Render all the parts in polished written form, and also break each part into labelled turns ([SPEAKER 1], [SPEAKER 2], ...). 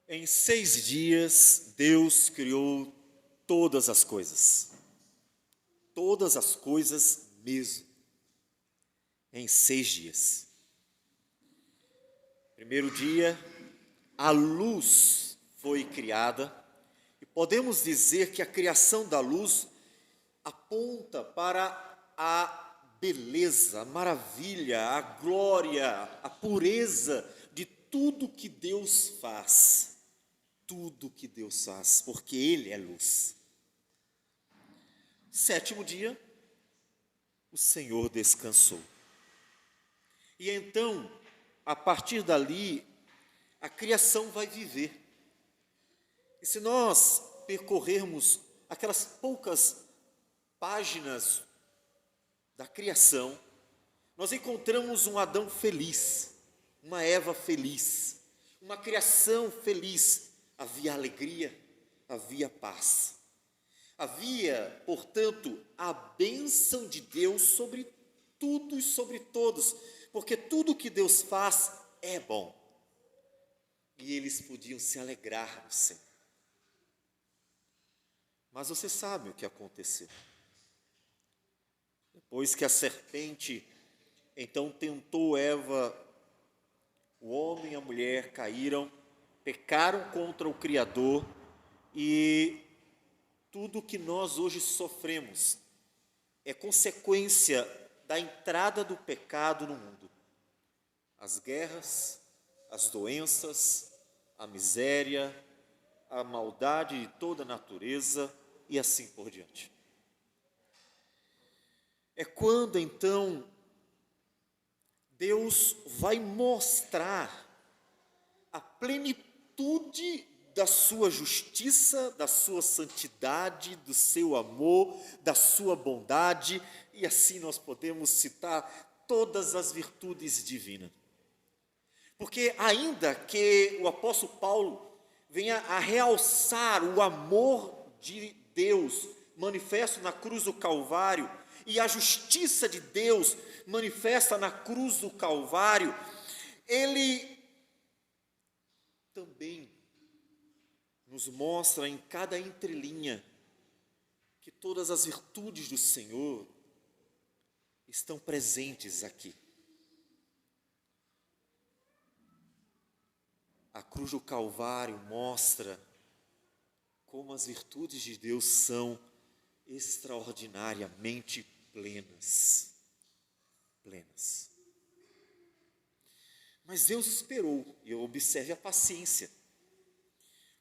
[SPEAKER 1] Em 6 dias, Deus criou todas as coisas. Todas as coisas mesmo. Em 6 dias. Primeiro dia, a luz foi criada. E podemos dizer que a criação da luz aponta para a beleza, a maravilha, a glória, a pureza de tudo que Deus faz. Tudo que Deus faz, porque Ele é luz. Sétimo dia, o Senhor descansou. E então, a partir dali, a criação vai viver. E se nós percorrermos aquelas poucas páginas da criação, nós encontramos um Adão feliz, uma Eva feliz, uma criação feliz. Havia alegria, havia paz. Havia, portanto, a bênção de Deus sobre tudo e sobre todos, porque tudo que Deus faz é bom. E eles podiam se alegrar no Senhor. Mas você sabe o que aconteceu. Depois que a serpente, então, tentou Eva, o homem e a mulher caíram, pecaram contra o Criador, e tudo que nós hoje sofremos é consequência da entrada do pecado no mundo. As guerras, as doenças, a miséria, a maldade de toda a natureza e assim por diante. É quando então Deus vai mostrar a plenitude da sua justiça, da sua santidade, do seu amor, da sua bondade, e assim nós podemos citar todas as virtudes divinas. Porque ainda que o apóstolo Paulo venha a realçar o amor de Deus manifesto na cruz do Calvário e a justiça de Deus manifesta na cruz do Calvário, ele também nos mostra em cada entrelinha que todas as virtudes do Senhor estão presentes aqui. A cruz do Calvário mostra como as virtudes de Deus são extraordinariamente plenas. Plenas. Mas Deus esperou, e observe a paciência,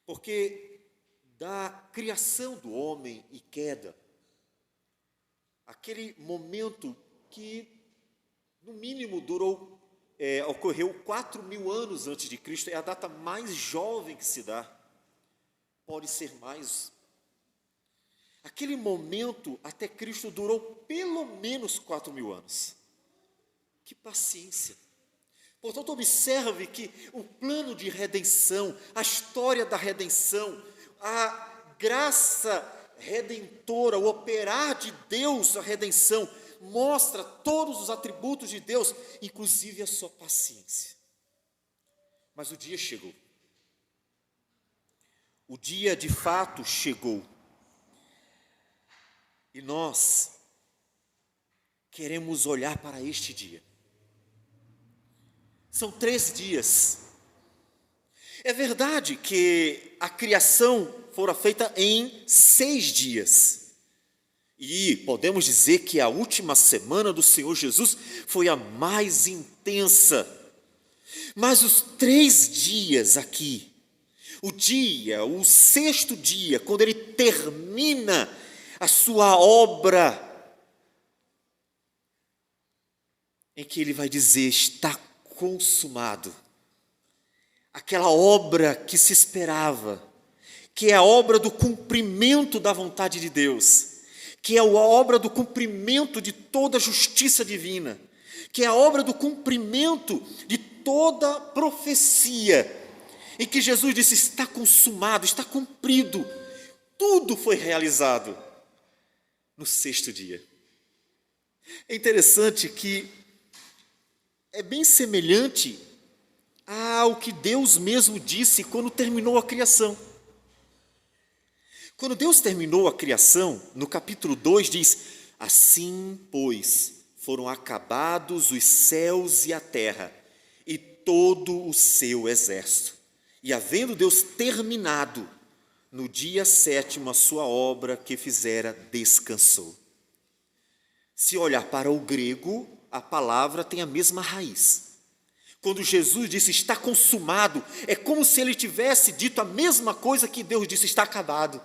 [SPEAKER 1] porque da criação do homem e queda, aquele momento que no mínimo ocorreu 4.000 anos antes de Cristo, é a data mais jovem que se dá, pode ser mais. Aquele momento até Cristo durou pelo menos 4.000 anos. Que paciência! Portanto, observe que o plano de redenção, a história da redenção, a graça redentora, o operar de Deus, a redenção, mostra todos os atributos de Deus, inclusive a sua paciência. Mas o dia chegou. O dia de fato chegou. E nós queremos olhar para este dia. São 3 dias. É verdade que a criação fora feita em 6 dias. E podemos dizer que a última semana do Senhor Jesus foi a mais intensa. Mas os 3 dias aqui, o 6º dia, quando ele termina a sua obra, em que ele vai dizer: está consumado. Aquela obra que se esperava, que é a obra do cumprimento da vontade de Deus, que é a obra do cumprimento de toda a justiça divina, que é a obra do cumprimento de toda profecia, em que Jesus disse: está consumado, está cumprido, tudo foi realizado no 6º dia. É interessante que é bem semelhante o que Deus mesmo disse quando terminou a criação. Quando Deus terminou a criação, no capítulo 2 diz: assim, pois, foram acabados os céus e a terra, e todo o seu exército. E havendo Deus terminado, no dia 7º, a sua obra que fizera, descansou. Se olhar para o grego, a palavra tem a mesma raiz. Quando Jesus disse está consumado, é como se ele tivesse dito a mesma coisa que Deus disse, está acabado.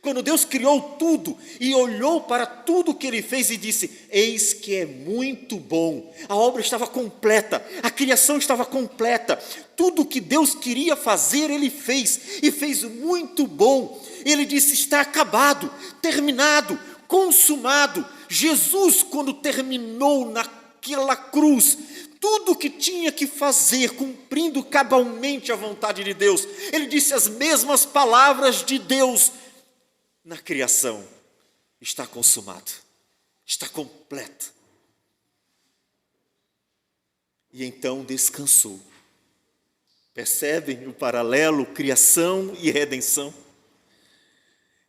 [SPEAKER 1] Quando Deus criou tudo e olhou para tudo que ele fez e disse, eis que é muito bom. A obra estava completa, a criação estava completa. Tudo que Deus queria fazer, ele fez, e fez muito bom. Ele disse, está acabado, terminado, consumado. Jesus, quando terminou naquela cruz, tudo o que tinha que fazer, cumprindo cabalmente a vontade de Deus, ele disse as mesmas palavras de Deus na criação: está consumado, está completo. E então descansou. Percebem o paralelo, criação e redenção?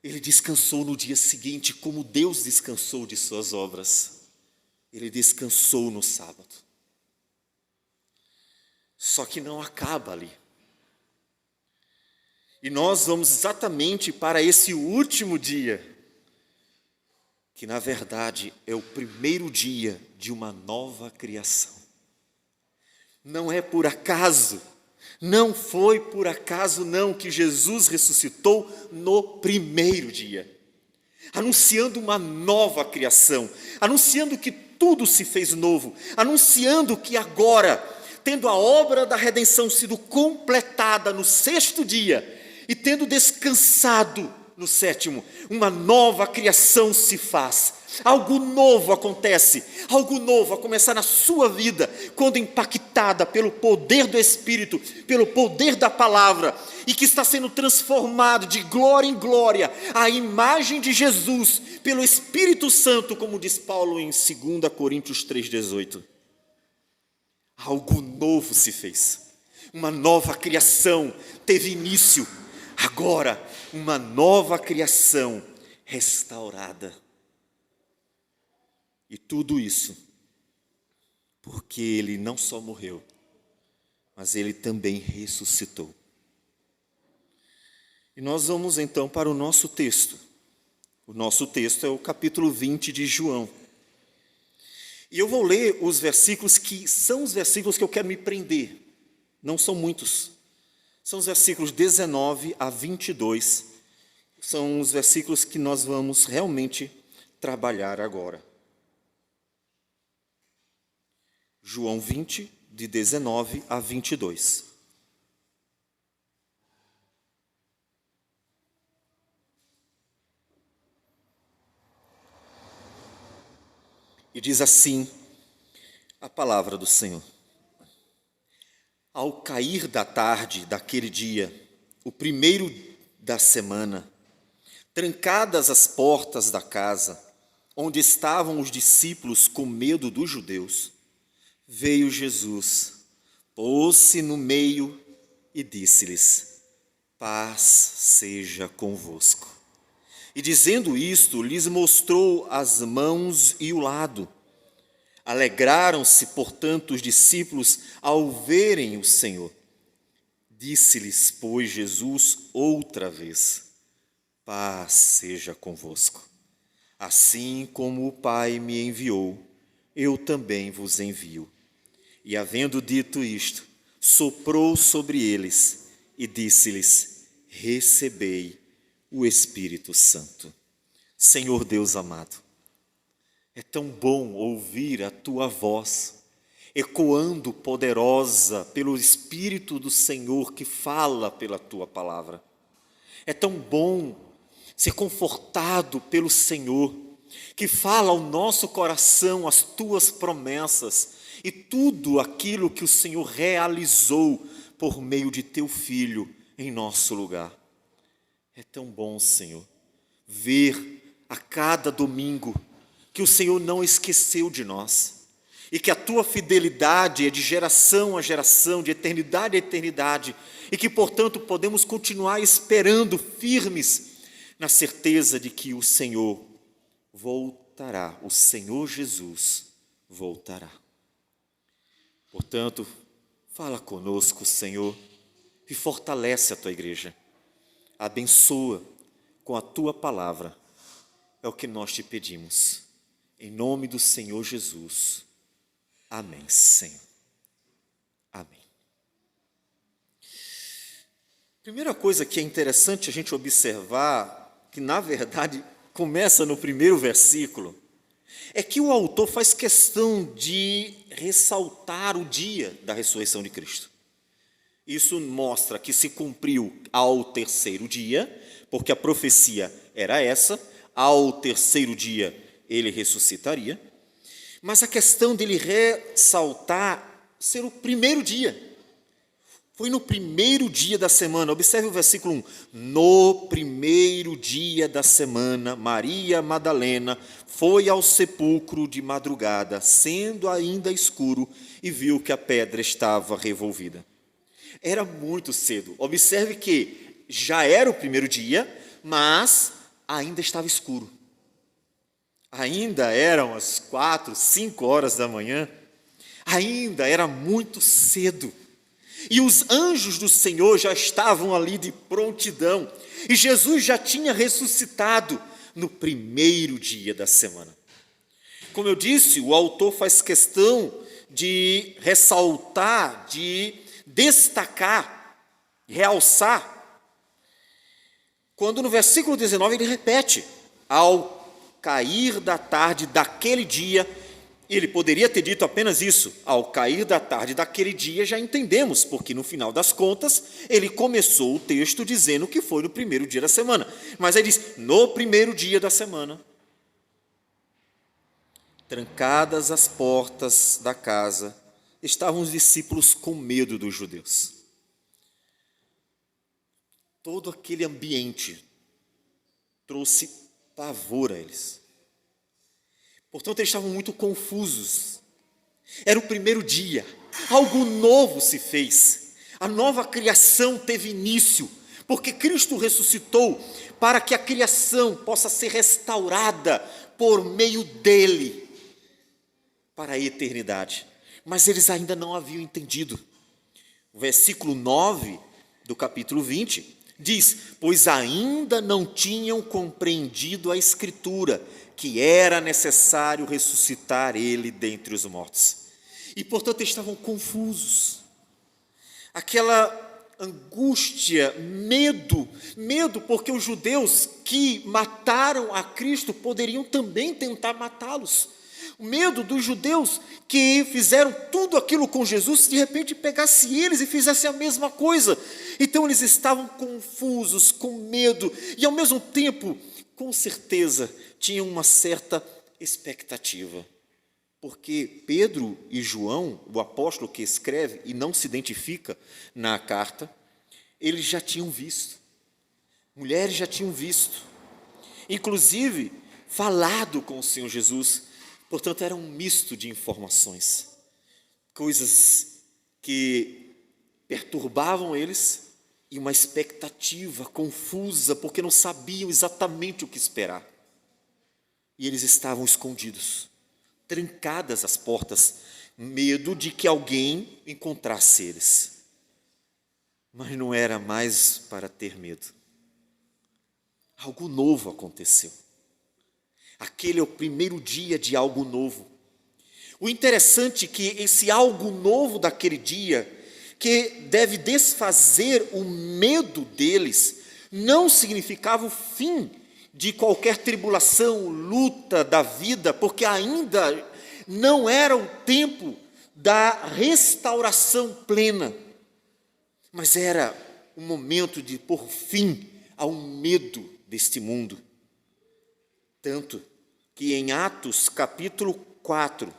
[SPEAKER 1] Ele descansou no dia seguinte, como Deus descansou de suas obras. Ele descansou no sábado. Só que não acaba ali. E nós vamos exatamente para esse último dia, que na verdade é o primeiro dia de uma nova criação. Não é por acaso, não foi por acaso não que Jesus ressuscitou no primeiro dia, anunciando uma nova criação, anunciando que tudo se fez novo, anunciando que agora, tendo a obra da redenção sido completada no 6º dia, e tendo descansado no 7º, uma nova criação se faz. Algo novo acontece, algo novo a começar na sua vida, quando impactada pelo poder do Espírito, pelo poder da palavra, e que está sendo transformado de glória em glória, à imagem de Jesus, pelo Espírito Santo, como diz Paulo em 2 Coríntios 3,18. Algo novo se fez, uma nova criação teve início. Agora, uma nova criação restaurada. E tudo isso porque ele não só morreu, mas ele também ressuscitou. E nós vamos então para o nosso texto. O nosso texto é o capítulo 20 de João. E eu vou ler os versículos que são os versículos que eu quero me prender. Não são muitos. São os versículos 19 a 22, são os versículos que nós vamos realmente trabalhar agora. João 20, de 19 a 22. E diz assim a palavra do Senhor. Ao cair da tarde daquele dia, o primeiro da semana, trancadas as portas da casa, onde estavam os discípulos com medo dos judeus, veio Jesus, pôs-se no meio e disse-lhes: paz seja convosco. E dizendo isto, lhes mostrou as mãos e o lado. Alegraram-se, portanto, os discípulos ao verem o Senhor. Disse-lhes, pois, Jesus outra vez: paz seja convosco. Assim como o Pai me enviou, eu também vos envio. E havendo dito isto, soprou sobre eles e disse-lhes: recebei o Espírito Santo. Senhor Deus amado, é tão bom ouvir a tua voz, ecoando poderosa pelo Espírito do Senhor que fala pela tua palavra. É tão bom ser confortado pelo Senhor, que fala ao nosso coração as tuas promessas e tudo aquilo que o Senhor realizou por meio de teu Filho em nosso lugar. É tão bom, Senhor, ver a cada domingo que o Senhor não esqueceu de nós, e que a tua fidelidade é de geração a geração, de eternidade a eternidade, e que, portanto, podemos continuar esperando firmes na certeza de que o Senhor voltará, o Senhor Jesus voltará. Portanto, fala conosco, Senhor, e fortalece a tua igreja, abençoa com a tua palavra, é o que nós te pedimos, em nome do Senhor Jesus. Amém, Senhor. Amém. Primeira coisa que é interessante a gente observar, que na verdade começa no primeiro versículo, é que o autor faz questão de ressaltar o dia da ressurreição de Cristo. Isso mostra que se cumpriu ao terceiro dia, porque a profecia era essa, ao terceiro dia ele ressuscitaria, mas a questão dele ressaltar ser o primeiro dia. Foi no primeiro dia da semana. Observe o versículo 1. No primeiro dia da semana, Maria Madalena foi ao sepulcro de madrugada, sendo ainda escuro, e viu que a pedra estava revolvida. Era muito cedo. Observe que já era o primeiro dia, mas ainda estava escuro. Ainda eram as 4, 5 horas da manhã. Ainda era muito cedo. E os anjos do Senhor já estavam ali de prontidão. E Jesus já tinha ressuscitado no primeiro dia da semana. Como eu disse, o autor faz questão de ressaltar, de destacar, realçar. Quando no versículo 19 ele repete, ao cair da tarde daquele dia. Ele poderia ter dito apenas isso, ao cair da tarde daquele dia, já entendemos, porque no final das contas, ele começou o texto dizendo que foi no primeiro dia da semana. Mas ele diz, no primeiro dia da semana, trancadas as portas da casa, estavam os discípulos com medo dos judeus. Todo aquele ambiente trouxe pavor a eles. Portanto, eles estavam muito confusos. Era o primeiro dia, algo novo se fez. A nova criação teve início, porque Cristo ressuscitou para que a criação possa ser restaurada por meio dele para a eternidade. Mas eles ainda não haviam entendido. O versículo 9 do capítulo 20 diz, pois ainda não tinham compreendido a Escritura, que era necessário ressuscitar ele dentre os mortos. E, portanto, eles estavam confusos. Aquela angústia, medo porque os judeus que mataram a Cristo poderiam também tentar matá-los. O medo dos judeus que fizeram tudo aquilo com Jesus, se de repente pegasse eles e fizesse a mesma coisa. Então eles estavam confusos, com medo, e ao mesmo tempo, com certeza, tinham uma certa expectativa. Porque Pedro e João, o apóstolo que escreve e não se identifica na carta, eles já tinham visto. Mulheres já tinham visto. Inclusive, falado com o Senhor Jesus. Portanto, era um misto de informações. Coisas que perturbavam eles e uma expectativa confusa, porque não sabiam exatamente o que esperar. E eles estavam escondidos, trancadas as portas, medo de que alguém encontrasse eles. Mas não era mais para ter medo. Algo novo aconteceu. Aquele é o primeiro dia de algo novo. O interessante é que esse algo novo daquele dia, que deve desfazer o medo deles, não significava o fim de qualquer tribulação, luta da vida, porque ainda não era o tempo da restauração plena, mas era o momento de pôr fim ao medo deste mundo. Tanto que em Atos capítulo 4,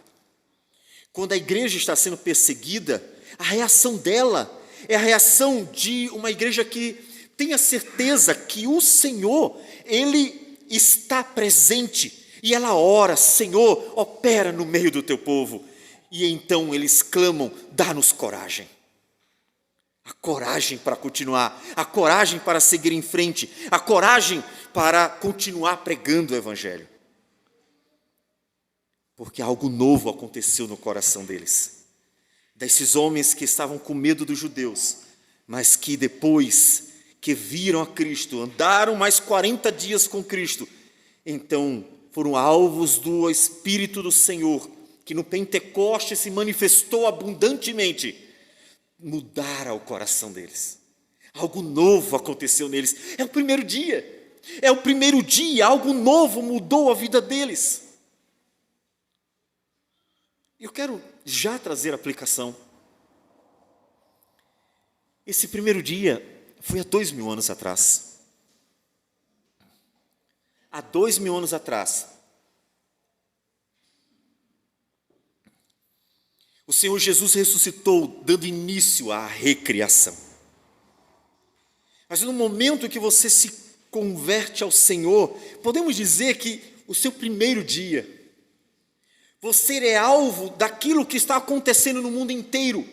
[SPEAKER 1] quando a igreja está sendo perseguida, a reação dela é a reação de uma igreja que tem a certeza que o Senhor, Ele está presente, e ela ora, Senhor, opera no meio do teu povo. E então eles clamam: dá-nos coragem. A coragem para continuar, a coragem para seguir em frente, a coragem para continuar pregando o Evangelho. Porque algo novo aconteceu no coração deles. Desses homens que estavam com medo dos judeus, mas que depois que viram a Cristo, andaram mais 40 dias com Cristo, então foram alvos do Espírito do Senhor, que no Pentecoste se manifestou abundantemente, mudaram o coração deles. Algo novo aconteceu neles. É o primeiro dia, algo novo mudou a vida deles. Eu quero já trazer a aplicação. Esse primeiro dia foi há 2000 anos atrás. Há 2000 anos atrás, o Senhor Jesus ressuscitou, dando início à recriação. Mas no momento que você se converte ao Senhor, podemos dizer que o seu primeiro dia, você é alvo daquilo que está acontecendo no mundo inteiro.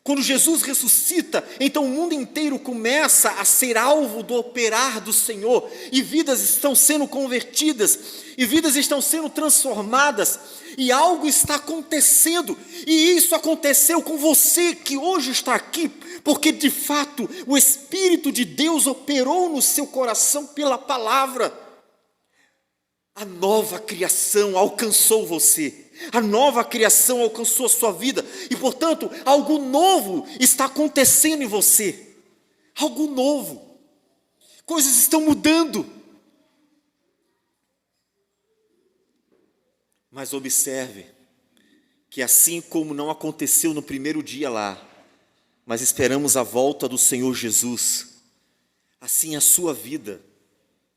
[SPEAKER 1] Quando Jesus ressuscita, então o mundo inteiro começa a ser alvo do operar do Senhor, e vidas estão sendo convertidas, e vidas estão sendo transformadas, e algo está acontecendo, e isso aconteceu com você que hoje está aqui, porque de fato o Espírito de Deus operou no seu coração pela palavra. A nova criação alcançou você, a nova criação alcançou a sua vida, e portanto algo novo está acontecendo em você, algo novo, coisas estão mudando. Mas observe que assim como não aconteceu no primeiro dia lá, mas esperamos a volta do Senhor Jesus, assim a sua vida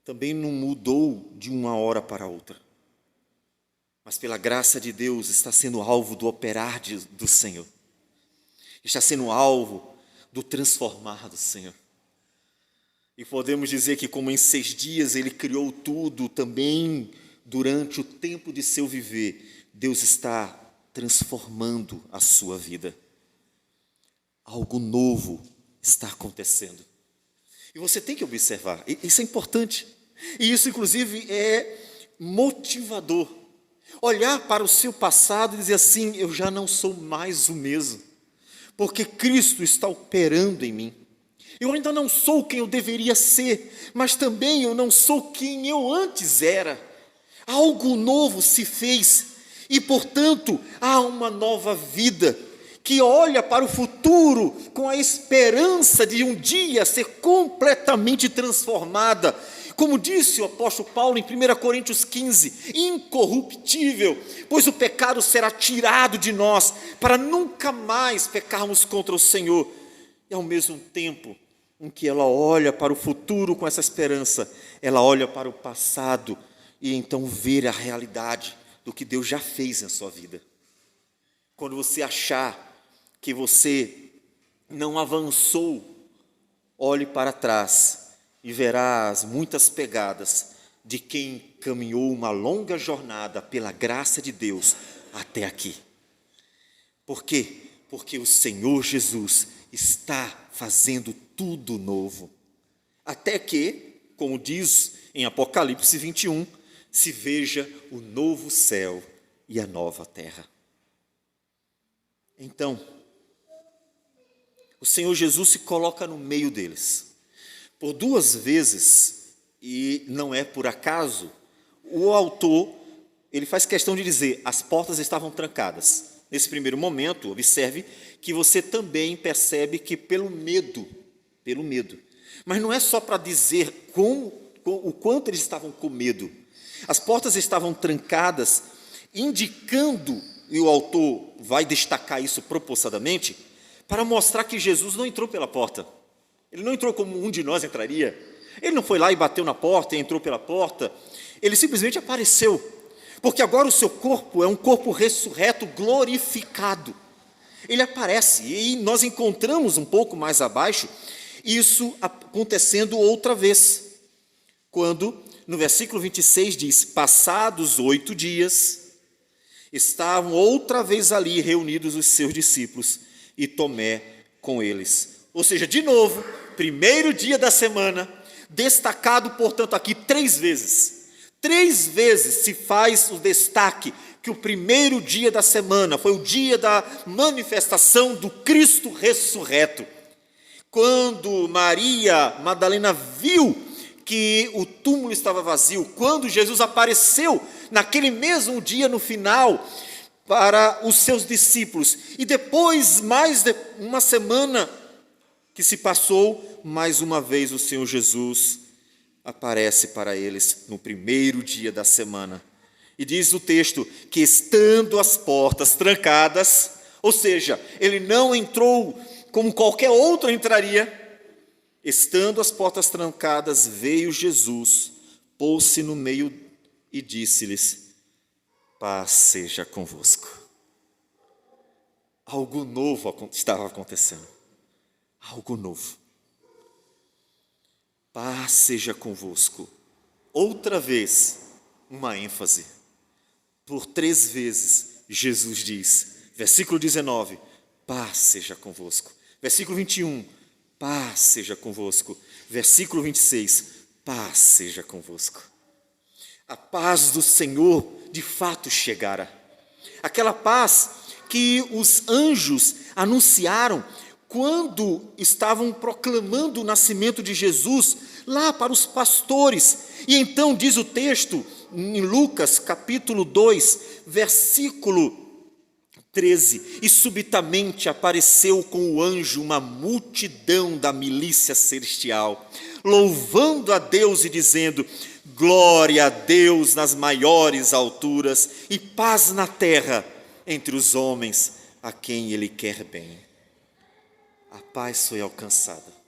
[SPEAKER 1] também não mudou de uma hora para outra, mas pela graça de Deus está sendo alvo do operar do Senhor, está sendo alvo do transformar do Senhor. E podemos dizer que como em 6 dias Ele criou tudo, também durante o tempo de seu viver, Deus está transformando a sua vida. Algo novo está acontecendo. E você tem que observar, isso é importante. E isso, inclusive, é motivador. Olhar para o seu passado e dizer assim: eu já não sou mais o mesmo, porque Cristo está operando em mim. Eu ainda não sou quem eu deveria ser, mas também eu não sou quem eu antes era. Algo novo se fez e, portanto, há uma nova vida que olha para o futuro com a esperança de um dia ser completamente transformada. Como disse o apóstolo Paulo em 1 Coríntios 15, incorruptível, pois o pecado será tirado de nós, para nunca mais pecarmos contra o Senhor. E ao mesmo tempo em que ela olha para o futuro com essa esperança, ela olha para o passado e então vê a realidade do que Deus já fez na sua vida. Quando você achar que você não avançou, olhe para trás e verá as muitas pegadas de quem caminhou uma longa jornada pela graça de Deus até aqui. Por quê? Porque o Senhor Jesus está fazendo tudo novo. Até que, como diz em Apocalipse 21, se veja o novo céu e a nova terra. Então, o Senhor Jesus se coloca no meio deles. Por 2 vezes, e não é por acaso, o autor, ele faz questão de dizer, as portas estavam trancadas. Nesse primeiro momento, observe que você também percebe que pelo medo, mas não é só para dizer o quanto eles estavam com medo. As portas estavam trancadas, indicando, e o autor vai destacar isso propositadamente, para mostrar que Jesus não entrou pela porta. Ele não entrou como um de nós entraria. Ele não foi lá e bateu na porta e entrou pela porta. Ele simplesmente apareceu. Porque agora o seu corpo é um corpo ressurreto, glorificado. Ele aparece e nós encontramos um pouco mais abaixo isso acontecendo outra vez. Quando, no versículo 26 diz, passados 8 dias, Estavam outra vez ali reunidos os seus discípulos e Tomé com eles. Ou seja, de novo, primeiro dia da semana, destacado, portanto, aqui 3 vezes. 3 vezes se faz o destaque que o primeiro dia da semana foi o dia da manifestação do Cristo ressurreto. Quando Maria Madalena viu que o túmulo estava vazio, quando Jesus apareceu naquele mesmo dia no final para os seus discípulos, e depois, mais de uma semana que se passou, mais uma vez o Senhor Jesus aparece para eles no primeiro dia da semana. E diz o texto que estando as portas trancadas, ou seja, ele não entrou como qualquer outro entraria, estando as portas trancadas, veio Jesus, pôs-se no meio e disse-lhes: paz seja convosco. Algo novo estava acontecendo. Algo novo. Paz seja convosco. Outra vez, uma ênfase. Por 3 vezes, Jesus diz, versículo 19, paz seja convosco. Versículo 21, paz seja convosco. Versículo 26, paz seja convosco. A paz do Senhor de fato chegara. Aquela paz que os anjos anunciaram quando estavam proclamando o nascimento de Jesus lá para os pastores. E então diz o texto em Lucas capítulo 2, versículo 13, e subitamente apareceu com o anjo uma multidão da milícia celestial, louvando a Deus e dizendo: glória a Deus nas maiores alturas e paz na terra entre os homens a quem Ele quer bem. A paz foi alcançada.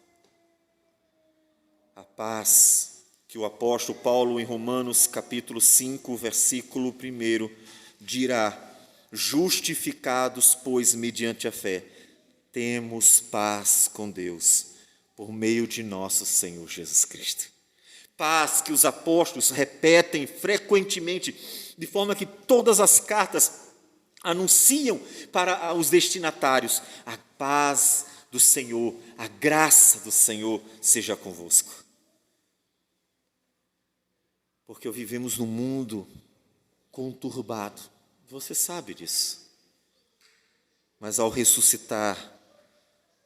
[SPEAKER 1] A paz que o apóstolo Paulo em Romanos capítulo 5, versículo 1 dirá: justificados, pois, mediante a fé, temos paz com Deus, por meio de nosso Senhor Jesus Cristo. Paz que os apóstolos repetem frequentemente, de forma que todas as cartas anunciam para os destinatários: a paz do Senhor, a graça do Senhor seja convosco. Porque vivemos num mundo conturbado, você sabe disso. Mas ao ressuscitar,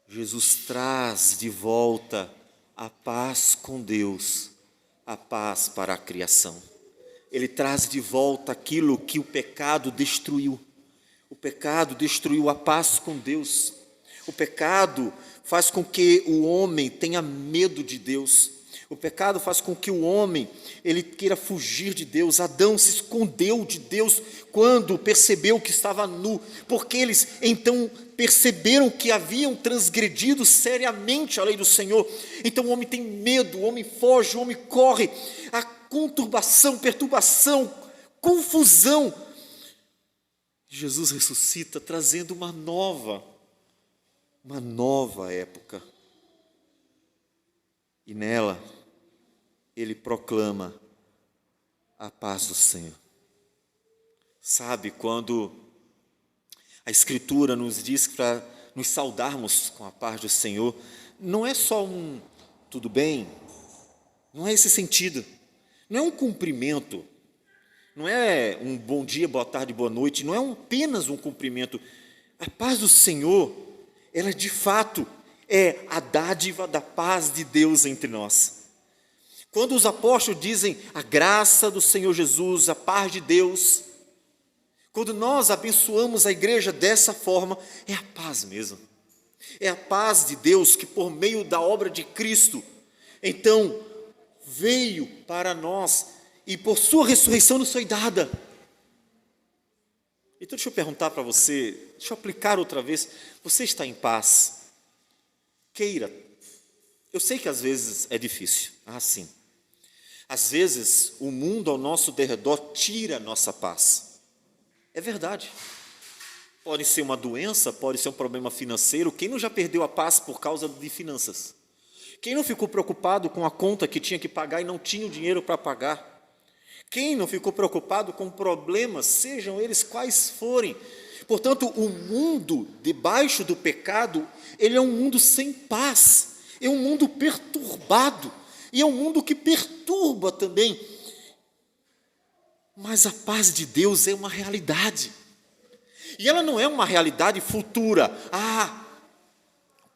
[SPEAKER 1] Jesus traz de volta a paz com Deus, a paz para a criação. Ele traz de volta aquilo que o pecado destruiu. O pecado destruiu a paz com Deus. O pecado faz com que o homem tenha medo de Deus. O pecado faz com que o homem ele queira fugir de Deus. Adão se escondeu de Deus quando percebeu que estava nu, porque eles então perceberam que haviam transgredido seriamente a lei do Senhor. Então o homem tem medo, o homem foge, o homem corre. A conturbação, perturbação, confusão. Jesus ressuscita trazendo uma nova época. E nela, ele proclama a paz do Senhor. Sabe, quando a Escritura nos diz para nos saudarmos com a paz do Senhor, não é só um tudo bem, não é esse sentido, não é um cumprimento, não é um bom dia, boa tarde, boa noite, não é apenas um cumprimento. A paz do Senhor, ela de fato é a dádiva da paz de Deus entre nós. Quando os apóstolos dizem a graça do Senhor Jesus, a paz de Deus, quando nós abençoamos a igreja dessa forma, é a paz mesmo. É a paz de Deus que por meio da obra de Cristo, então, veio para nós e por sua ressurreição nos foi dada. Então deixa eu perguntar para você, deixa eu aplicar outra vez, você está em paz? Queira. Eu sei que às vezes é difícil, sim. Às vezes o mundo ao nosso derredor tira a nossa paz. É verdade. Pode ser uma doença, pode ser um problema financeiro. Quem não já perdeu a paz por causa de finanças? Quem não ficou preocupado com a conta que tinha que pagar e não tinha o dinheiro para pagar? Quem não ficou preocupado com problemas, sejam eles quais forem? Portanto, o mundo debaixo do pecado, ele é um mundo sem paz, é um mundo perturbado, e é um mundo que perturba também. Mas a paz de Deus é uma realidade, e ela não é uma realidade futura.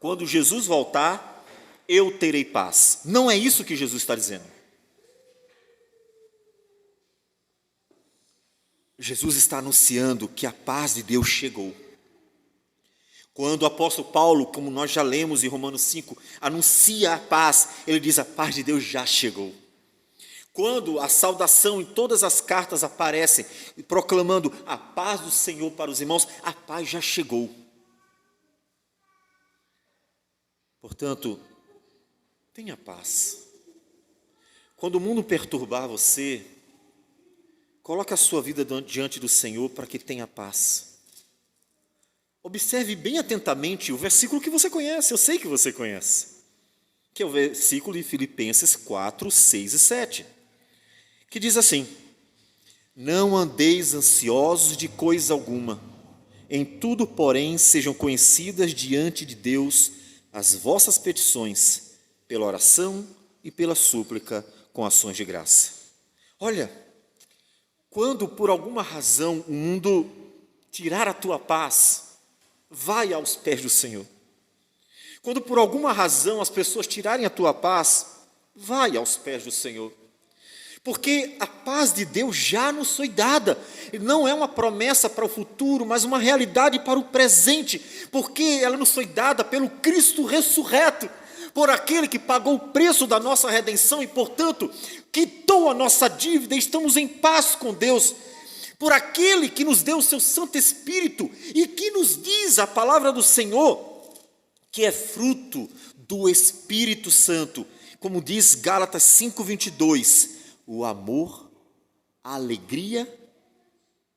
[SPEAKER 1] Quando Jesus voltar, eu terei paz. Não é isso que Jesus está dizendo. Jesus está anunciando que a paz de Deus chegou. Quando o apóstolo Paulo, como nós já lemos em Romanos 5, anuncia a paz, ele diz: a paz de Deus já chegou. Quando a saudação em todas as cartas aparece, proclamando a paz do Senhor para os irmãos, a paz já chegou. Portanto, tenha paz. Quando o mundo perturbar você, coloque a sua vida diante do Senhor para que tenha paz. Observe bem atentamente o versículo que você conhece, eu sei que você conhece, que é o versículo de Filipenses 4, 6 e 7, que diz assim: não andeis ansiosos de coisa alguma, em tudo, porém, sejam conhecidas diante de Deus as vossas petições, pela oração e pela súplica, com ações de graça. Olha, quando por alguma razão o mundo tirar a tua paz, vai aos pés do Senhor. Quando por alguma razão as pessoas tirarem a tua paz, vai aos pés do Senhor. Porque a paz de Deus já nos foi dada. Não é uma promessa para o futuro, mas uma realidade para o presente. Porque ela nos foi dada pelo Cristo ressurreto, por aquele que pagou o preço da nossa redenção e, portanto, quitou a nossa dívida e estamos em paz com Deus. Por aquele que nos deu o seu Santo Espírito e que nos diz a palavra do Senhor, que é fruto do Espírito Santo, como diz Gálatas 5:22, o amor, a alegria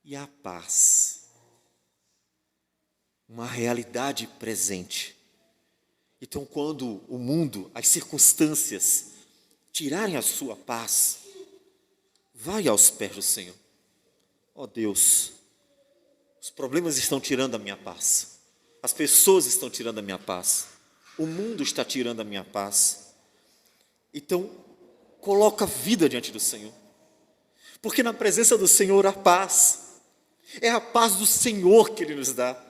[SPEAKER 1] e a paz. Uma realidade presente. Então, quando o mundo, as circunstâncias tirarem a sua paz, vai aos pés do Senhor. Ó Deus, os problemas estão tirando a minha paz, as pessoas estão tirando a minha paz, o mundo está tirando a minha paz. Então, coloca a vida diante do Senhor, porque na presença do Senhor há paz. É a paz do Senhor que Ele nos dá,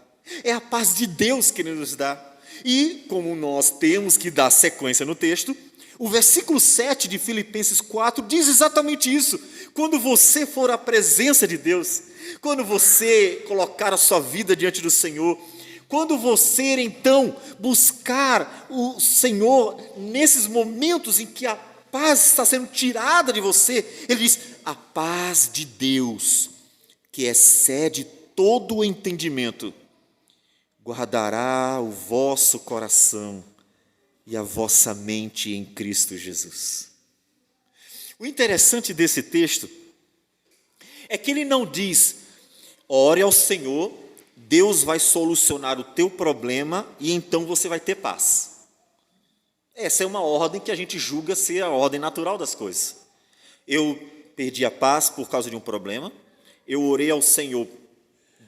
[SPEAKER 1] é a paz de Deus que Ele nos dá. E, como nós temos que dar sequência no texto, o versículo 7 de Filipenses 4 diz exatamente isso. Quando você for à presença de Deus, quando você colocar a sua vida diante do Senhor, quando você então buscar o Senhor nesses momentos em que a paz está sendo tirada de você, Ele diz: a paz de Deus, que excede todo o entendimento, guardará o vosso coração e a vossa mente em Cristo Jesus. O interessante desse texto é que ele não diz: ore ao Senhor, Deus vai solucionar o teu problema e então você vai ter paz. Essa é uma ordem que a gente julga ser a ordem natural das coisas. Eu perdi a paz por causa de um problema, eu orei ao Senhor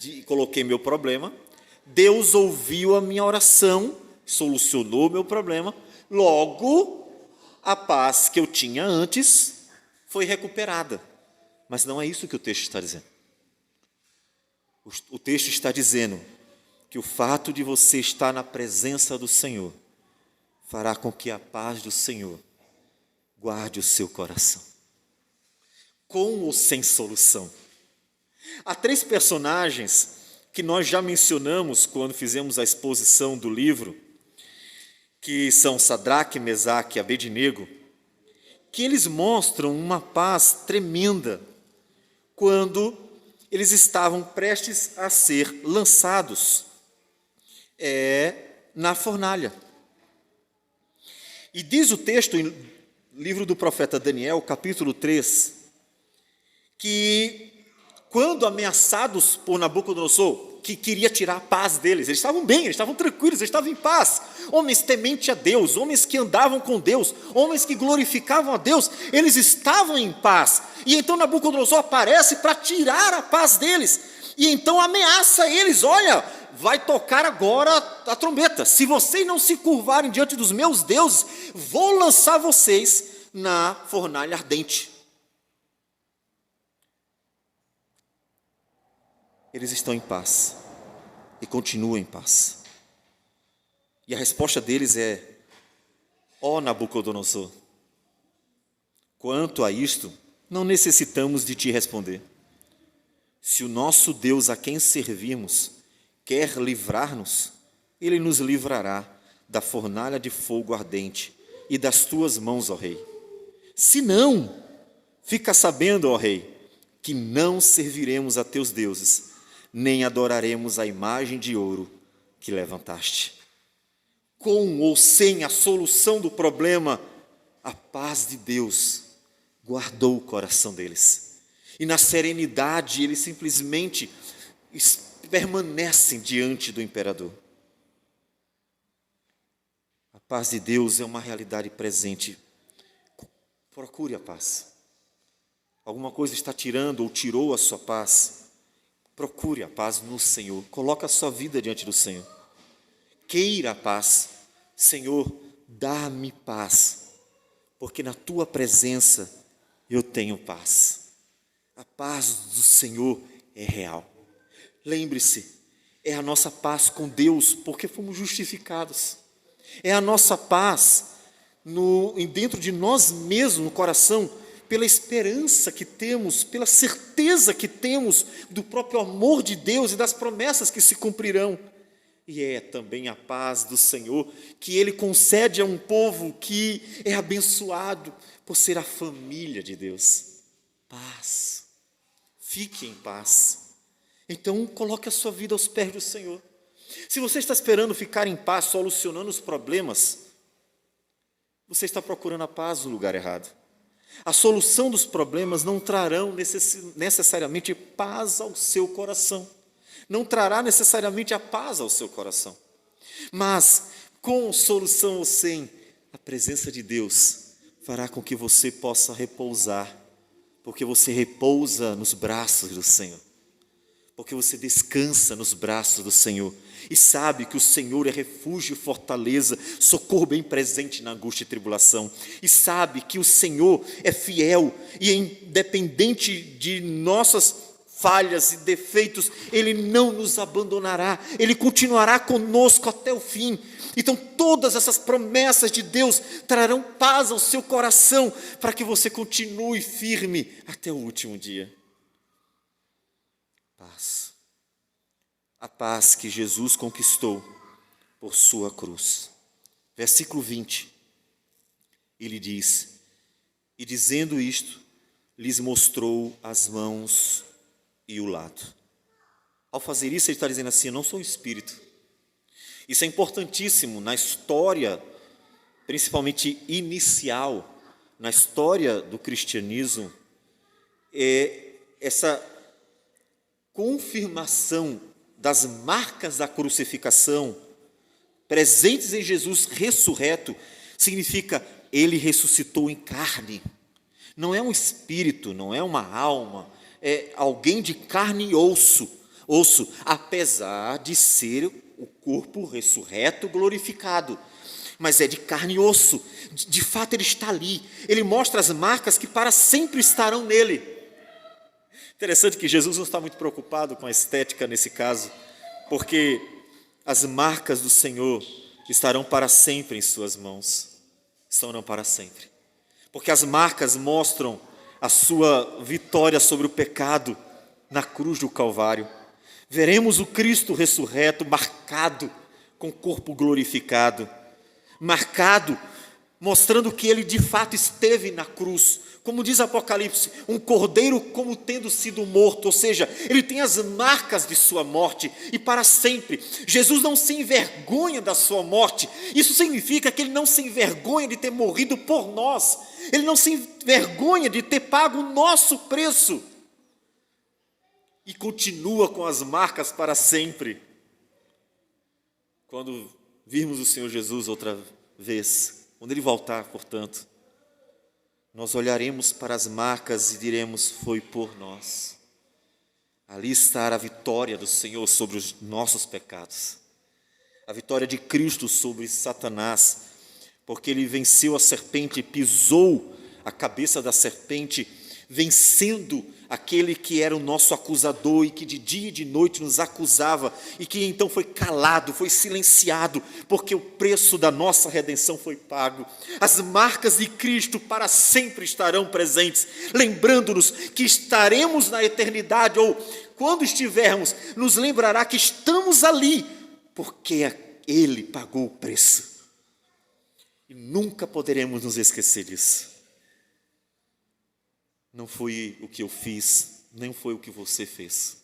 [SPEAKER 1] e coloquei meu problema, Deus ouviu a minha oração, solucionou o meu problema, logo a paz que eu tinha antes foi recuperada. Mas não é isso que o texto está dizendo. O texto está dizendo que o fato de você estar na presença do Senhor fará com que a paz do Senhor guarde o seu coração, com ou sem solução. Há 3 personagens que nós já mencionamos quando fizemos a exposição do livro, que são Sadraque, Mesaque e Abednego, que eles mostram uma paz tremenda quando eles estavam prestes a ser lançados na fornalha. E diz o texto, no livro do profeta Daniel, capítulo 3, que quando ameaçados por Nabucodonosor, que queria tirar a paz deles, eles estavam bem, eles estavam tranquilos, eles estavam em paz. homens temente a Deus, homens que andavam com Deus, homens que glorificavam a Deus, eles estavam em paz. E então Nabucodonosor aparece para tirar a paz deles, e então ameaça eles: olha, vai tocar agora a trombeta, se vocês não se curvarem diante dos meus deuses, vou lançar vocês na fornalha ardente. Eles estão em paz e continuam em paz. E a resposta deles é: ó Nabucodonosor, quanto a isto, não necessitamos de te responder. Se o nosso Deus a quem servimos quer livrar-nos, ele nos livrará da fornalha de fogo ardente e das tuas mãos, ó rei. Se não, fica sabendo, ó rei, que não serviremos a teus deuses, nem adoraremos a imagem de ouro que levantaste. Com ou sem a solução do problema, a paz de Deus guardou o coração deles. E na serenidade, eles simplesmente permanecem diante do imperador. A paz de Deus é uma realidade presente. Procure a paz. Alguma coisa está tirando ou tirou a sua paz? Procure a paz no Senhor. Coloque a sua vida diante do Senhor. Queira a paz. Senhor, dá-me paz, porque na tua presença eu tenho paz. A paz do Senhor é real. Lembre-se, é a nossa paz com Deus, porque fomos justificados. É a nossa paz dentro de nós mesmos, no coração, pela esperança que temos, pela certeza que temos do próprio amor de Deus e das promessas que se cumprirão. E é também a paz do Senhor que Ele concede a um povo que é abençoado por ser a família de Deus. Paz. Fique em paz. Então, coloque a sua vida aos pés do Senhor. Se você está esperando ficar em paz, solucionando os problemas, você está procurando a paz no lugar errado. A solução dos problemas não trarão necessariamente paz ao seu coração. Não trará necessariamente a paz ao seu coração. Mas, com solução ou sem, a presença de Deus fará com que você possa repousar, porque você repousa nos braços do Senhor. Porque você descansa nos braços do Senhor e sabe que o Senhor é refúgio e fortaleza, socorro bem presente na angústia e tribulação, e sabe que o Senhor é fiel e independente de nossas falhas e defeitos, Ele não nos abandonará, Ele continuará conosco até o fim. Então todas essas promessas de Deus trarão paz ao seu coração, para que você continue firme até o último dia. Paz. A paz que Jesus conquistou por sua cruz. Versículo 20. Ele diz: e dizendo isto, lhes mostrou as mãos e o lado. Ao fazer isso, ele está dizendo assim: eu não sou espírito. Isso é importantíssimo na história, principalmente inicial, na história do cristianismo, essa confirmação das marcas da crucificação presentes em Jesus ressurreto, significa ele ressuscitou em carne. Não é um espírito, não é uma alma, é alguém de carne e osso, apesar de ser o corpo ressurreto, glorificado, mas é de carne e osso. De fato ele está ali, ele mostra as marcas que para sempre estarão nele. Interessante que Jesus não está muito preocupado com a estética nesse caso, porque as marcas do Senhor estarão para sempre em suas mãos, estarão para sempre, porque as marcas mostram a sua vitória sobre o pecado na cruz do Calvário. Veremos o Cristo ressurreto marcado com o corpo glorificado, marcado, mostrando que ele de fato esteve na cruz, como diz Apocalipse, um cordeiro como tendo sido morto, ou seja, ele tem as marcas de sua morte e para sempre. Jesus não se envergonha da sua morte, isso significa que ele não se envergonha de ter morrido por nós, ele não se envergonha de ter pago o nosso preço e continua com as marcas para sempre. Quando virmos o Senhor Jesus outra vez, quando Ele voltar, portanto, nós olharemos para as marcas e diremos: foi por nós. Ali está a vitória do Senhor sobre os nossos pecados, a vitória de Cristo sobre Satanás, porque Ele venceu a serpente, pisou a cabeça da serpente, vencendo aquele que era o nosso acusador e que de dia e de noite nos acusava, e que então foi calado, foi silenciado, porque o preço da nossa redenção foi pago. As marcas de Cristo para sempre estarão presentes, lembrando-nos que estaremos na eternidade, ou quando estivermos, nos lembrará que estamos ali, porque Ele pagou o preço, e nunca poderemos nos esquecer disso. Não foi o que eu fiz, nem foi o que você fez.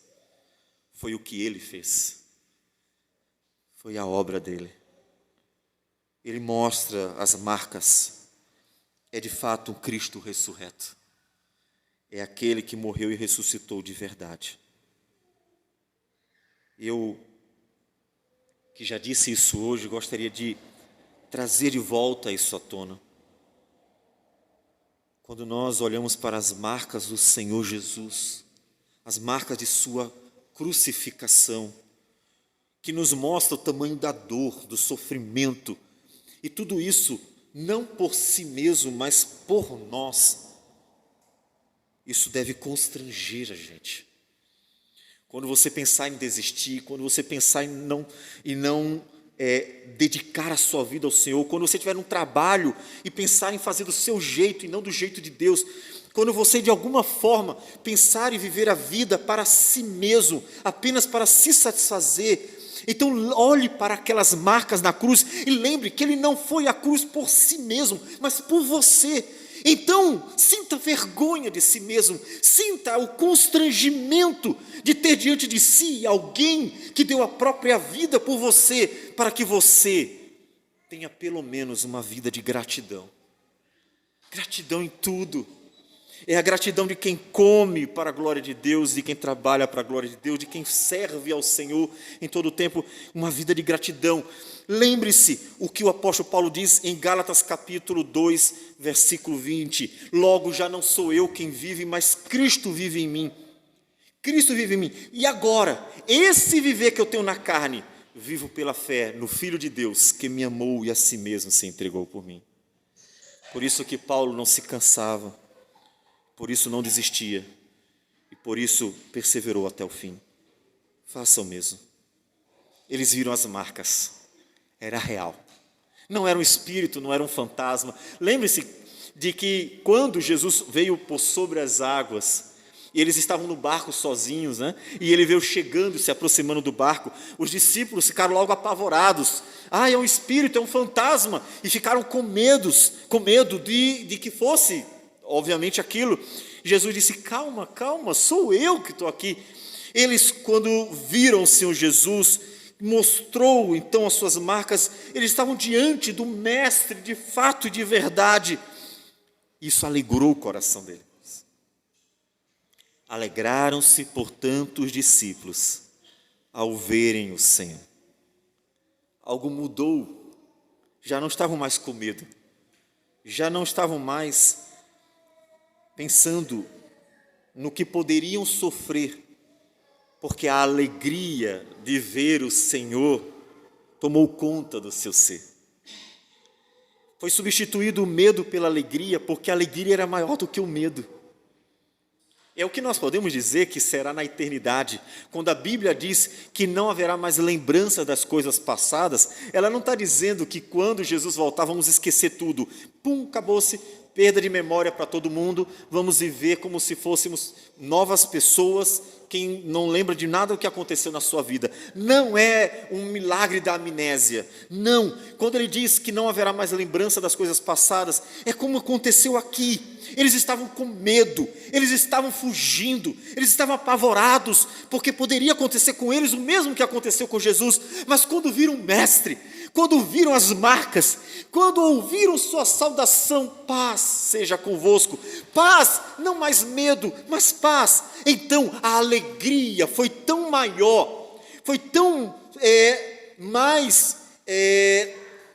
[SPEAKER 1] Foi o que Ele fez. Foi a obra dEle. Ele mostra as marcas. É de fato um Cristo ressurreto. É aquele que morreu e ressuscitou de verdade. Eu, que já disse isso hoje, gostaria de trazer de volta isso à tona. Quando nós olhamos para as marcas do Senhor Jesus, as marcas de sua crucificação, que nos mostra o tamanho da dor, do sofrimento, e tudo isso não por si mesmo, mas por nós, isso deve constranger a gente. Quando você pensar em desistir, quando você pensar em não dedicar a sua vida ao Senhor, quando você estiver num trabalho e pensar em fazer do seu jeito e não do jeito de Deus, quando você de alguma forma pensar em viver a vida para si mesmo, apenas para se satisfazer, então olhe para aquelas marcas na cruz e lembre que Ele não foi à cruz por si mesmo, mas por você. Então, sinta vergonha de si mesmo, sinta o constrangimento de ter diante de si alguém que deu a própria vida por você, para que você tenha pelo menos uma vida de gratidão. Gratidão em tudo. É a gratidão de quem come para a glória de Deus, de quem trabalha para a glória de Deus, de quem serve ao Senhor em todo o tempo, uma vida de gratidão. Lembre-se o que o apóstolo Paulo diz em Gálatas capítulo 2, versículo 20. Logo já não sou eu quem vive, mas Cristo vive em mim. Cristo vive em mim. E agora, esse viver que eu tenho na carne, vivo pela fé no Filho de Deus, que me amou e a si mesmo se entregou por mim. Por isso que Paulo não se cansava, por isso não desistia, e por isso perseverou até o fim. Faça o mesmo. Eles viram as marcas. Era real. Não era um espírito, não era um fantasma. Lembre-se de que quando Jesus veio por sobre as águas, e eles estavam no barco sozinhos, né? E Ele veio chegando, se aproximando do barco, os discípulos ficaram logo apavorados. É um espírito, é um fantasma. E ficaram com medo de que fosse, obviamente, aquilo. Jesus disse: calma, calma, sou eu que estou aqui. Eles, quando viram o Senhor Jesus, mostrou então as suas marcas, eles estavam diante do Mestre de fato e de verdade. Isso alegrou o coração deles. Alegraram-se, portanto, os discípulos ao verem o Senhor. Algo mudou, já não estavam mais com medo, já não estavam mais pensando no que poderiam sofrer, porque a alegria de ver o Senhor tomou conta do seu ser. Foi substituído o medo pela alegria, porque a alegria era maior do que o medo. É o que nós podemos dizer que será na eternidade. Quando a Bíblia diz que não haverá mais lembrança das coisas passadas, ela não está dizendo que quando Jesus voltar vamos esquecer tudo. Acabou-se, perda de memória para todo mundo, vamos viver como se fôssemos novas pessoas, quem não lembra de nada do que aconteceu na sua vida. Não é um milagre da amnésia, não. Quando ele diz que não haverá mais lembrança das coisas passadas, é como aconteceu aqui. Eles estavam com medo, eles estavam fugindo, eles estavam apavorados, porque poderia acontecer com eles o mesmo que aconteceu com Jesus, mas quando viram o Mestre, quando viram as marcas, quando ouviram sua saudação: paz seja convosco, paz, não mais medo, mas paz. Então a alegria foi tão maior, foi tão mais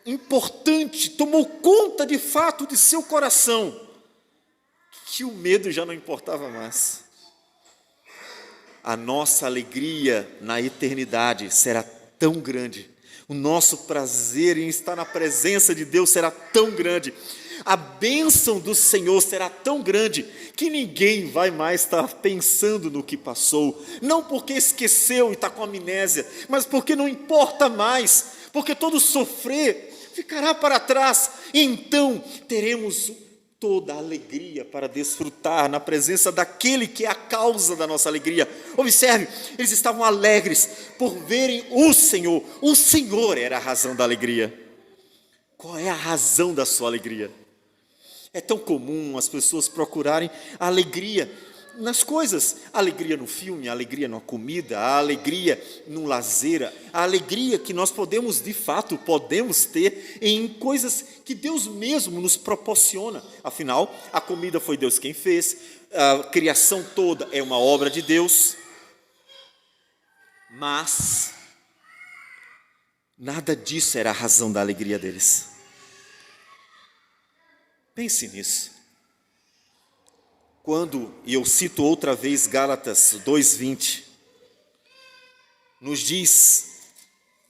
[SPEAKER 1] importante, tomou conta de fato de seu coração, que o medo já não importava mais. A nossa alegria na eternidade será tão grande, o nosso prazer em estar na presença de Deus será tão grande, a bênção do Senhor será tão grande, que ninguém vai mais estar pensando no que passou, não porque esqueceu e está com amnésia, mas porque não importa mais, porque todo sofrer ficará para trás, e então teremos toda a alegria para desfrutar na presença daquele que é a causa da nossa alegria. Observe, eles estavam alegres por verem o Senhor era a razão da alegria. Qual é a razão da sua alegria? É tão comum as pessoas procurarem a alegria nas coisas, a alegria no filme, a alegria na comida, a alegria no lazer, a alegria que nós podemos, de fato, ter em coisas que Deus mesmo nos proporciona. Afinal, a comida foi Deus quem fez, a criação toda é uma obra de Deus, mas nada disso era a razão da alegria deles. Pense nisso. Quando, e eu cito outra vez Gálatas 2:20, nos diz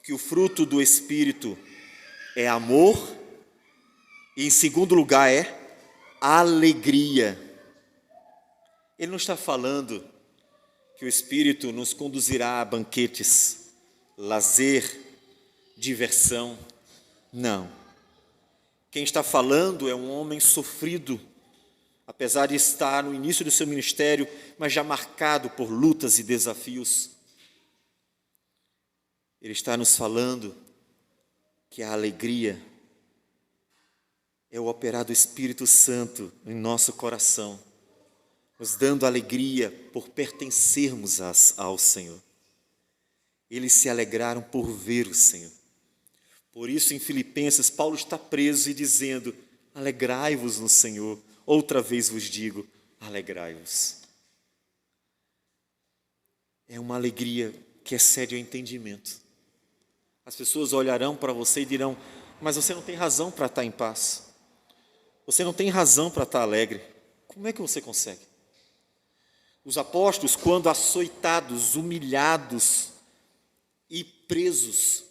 [SPEAKER 1] que o fruto do Espírito é amor, e em segundo lugar é alegria. Ele não está falando que o Espírito nos conduzirá a banquetes, lazer, diversão. Não. Quem está falando é um homem sofrido, apesar de estar no início do seu ministério, mas já marcado por lutas e desafios. Ele está nos falando que a alegria é o operar do Espírito Santo em nosso coração, nos dando alegria por pertencermos ao Senhor. Eles se alegraram por ver o Senhor. Por isso, em Filipenses, Paulo está preso e dizendo: alegrai-vos no Senhor. Outra vez vos digo, alegrai-vos. É uma alegria que excede o entendimento. As pessoas olharão para você e dirão: mas você não tem razão para estar em paz. Você não tem razão para estar alegre. Como é que você consegue? Os apóstolos, quando açoitados, humilhados e presos,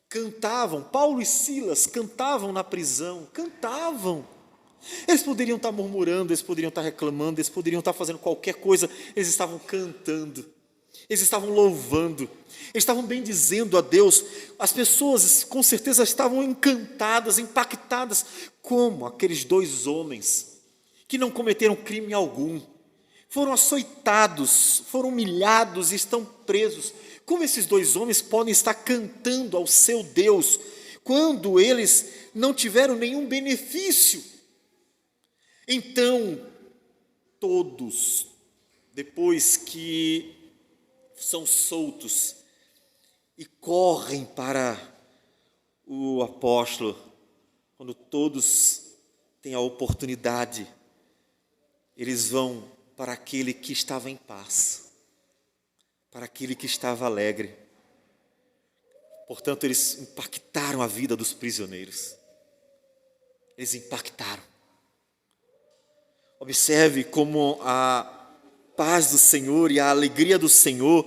[SPEAKER 1] cantavam. Paulo e Silas cantavam na prisão, cantavam. Eles poderiam estar murmurando, eles poderiam estar reclamando, eles poderiam estar fazendo qualquer coisa, eles estavam cantando, eles estavam louvando, eles estavam bendizendo a Deus. As pessoas com certeza estavam encantadas, impactadas, como aqueles dois homens que não cometeram crime algum, foram açoitados, foram humilhados e estão presos. Como esses dois homens podem estar cantando ao seu Deus, quando eles não tiveram nenhum benefício? Então, todos, depois que são soltos e correm para o apóstolo, quando todos têm a oportunidade, eles vão para aquele que estava em paz, para aquele que estava alegre. Portanto, eles impactaram a vida dos prisioneiros. Eles impactaram. Observe como a paz do Senhor e a alegria do Senhor,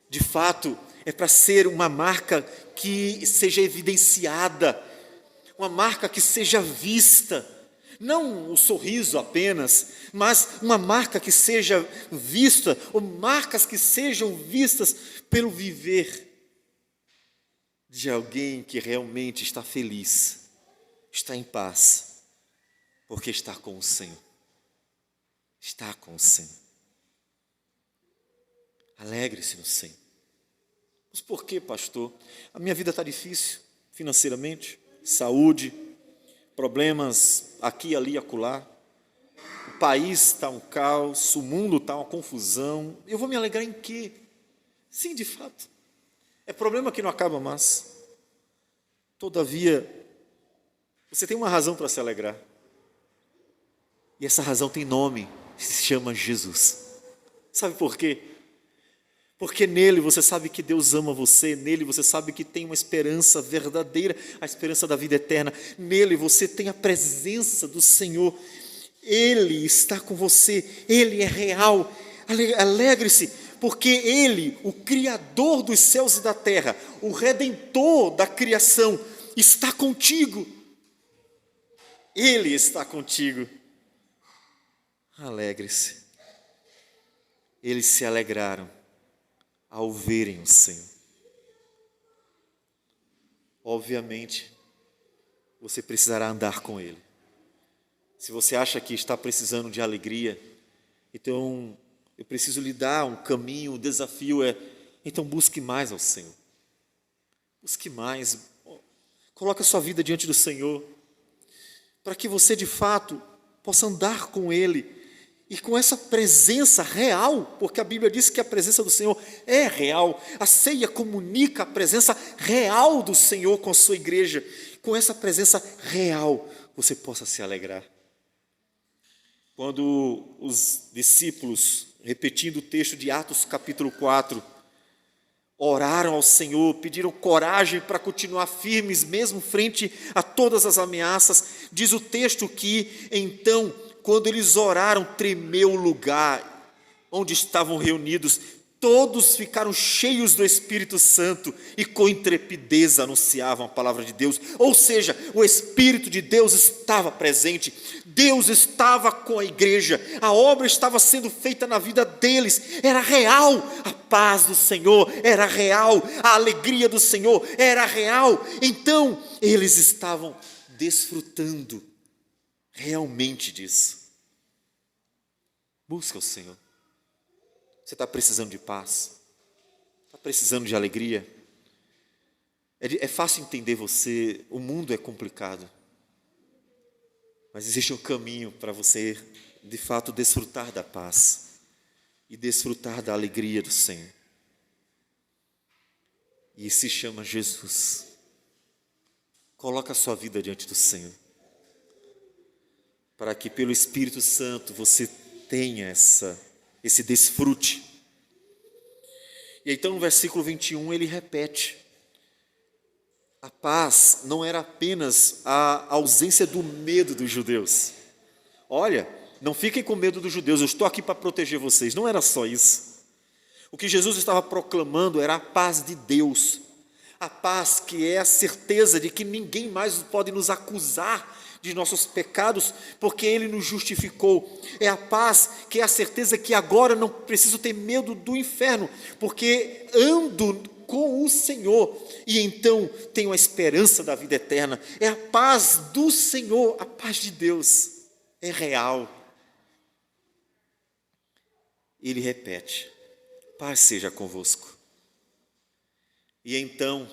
[SPEAKER 1] de fato, é para ser uma marca que seja evidenciada, uma marca que seja vista, não o sorriso apenas, mas uma marca que seja vista, ou marcas que sejam vistas pelo viver de alguém que realmente está feliz, está em paz, porque está com o Senhor. Está com o Senhor. Alegre-se no Senhor. Mas por que, pastor? A minha vida está difícil, financeiramente, saúde, problemas aqui, ali, acolá. O país está um caos, o mundo está uma confusão. Eu vou me alegrar em quê? Sim, de fato. É problema que não acaba mais. Todavia, você tem uma razão para se alegrar. E essa razão tem nome, se chama Jesus. Sabe por quê? Porque nele você sabe que Deus ama você, nele você sabe que tem uma esperança verdadeira, a esperança da vida eterna. Nele você tem a presença do Senhor. Ele está com você, Ele é real. Alegre-se, porque Ele, o Criador dos céus e da terra, o Redentor da criação, está contigo. Ele está contigo. Alegre-se. Eles se alegraram ao verem o Senhor. Obviamente, você precisará andar com Ele. Se você acha que está precisando de alegria, então eu preciso lhe dar um caminho, o desafio então busque mais ao Senhor. Busque mais. Coloque a sua vida diante do Senhor, para que você de fato possa andar com Ele, e com essa presença real, porque a Bíblia diz que a presença do Senhor é real. A ceia comunica a presença real do Senhor com a sua igreja. Com essa presença real, você possa se alegrar. Quando os discípulos, repetindo o texto de Atos capítulo 4, oraram ao Senhor, pediram coragem para continuar firmes, mesmo frente a todas as ameaças, diz o texto que, então, quando eles oraram, tremeu o lugar onde estavam reunidos. Todos ficaram cheios do Espírito Santo e com intrepidez anunciavam a palavra de Deus. Ou seja, o Espírito de Deus estava presente, Deus estava com a igreja, a obra estava sendo feita na vida deles, era real, a paz do Senhor era real, a alegria do Senhor era real. Então, eles estavam desfrutando realmente disso. Busca o Senhor. Você está precisando de paz? Está precisando de alegria? É fácil entender você, o mundo é complicado, mas existe um caminho para você, de fato, desfrutar da paz e desfrutar da alegria do Senhor. E se chama Jesus. Coloca a sua vida diante do Senhor, para que pelo Espírito Santo você tenha esse desfrute. E então no versículo 21 ele repete: a paz não era apenas a ausência do medo dos judeus. Olha, não fiquem com medo dos judeus, eu estou aqui para proteger vocês. Não era só isso. O que Jesus estava proclamando era a paz de Deus. A paz que é a certeza de que ninguém mais pode nos acusar de nossos pecados, porque Ele nos justificou. É a paz que é a certeza que agora não preciso ter medo do inferno, porque ando com o Senhor, e então tenho a esperança da vida eterna. É a paz do Senhor, a paz de Deus, é real. Ele repete: paz seja convosco. E então,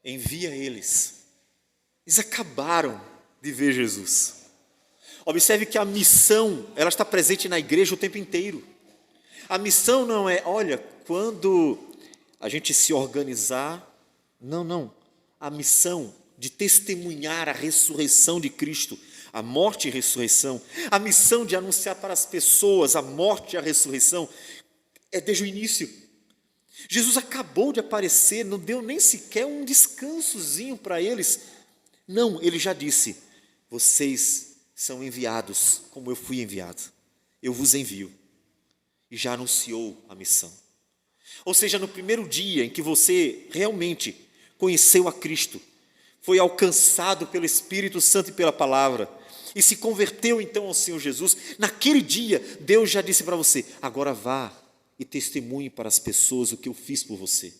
[SPEAKER 1] envia eles. Eles acabaram de ver Jesus. Observe que a missão, ela está presente na igreja o tempo inteiro. A missão não é, olha, quando a gente se organizar, não. A missão de testemunhar a ressurreição de Cristo, a morte e ressurreição, a missão de anunciar para as pessoas a morte e a ressurreição, é desde o início. Jesus acabou de aparecer, não deu nem sequer um descansozinho para eles. Não, ele já disse: vocês são enviados como eu fui enviado. Eu vos envio. E já anunciou a missão. Ou seja, no primeiro dia em que você realmente conheceu a Cristo, foi alcançado pelo Espírito Santo e pela palavra, e se converteu então ao Senhor Jesus, naquele dia Deus já disse para você: agora vá e testemunhe para as pessoas o que eu fiz por você.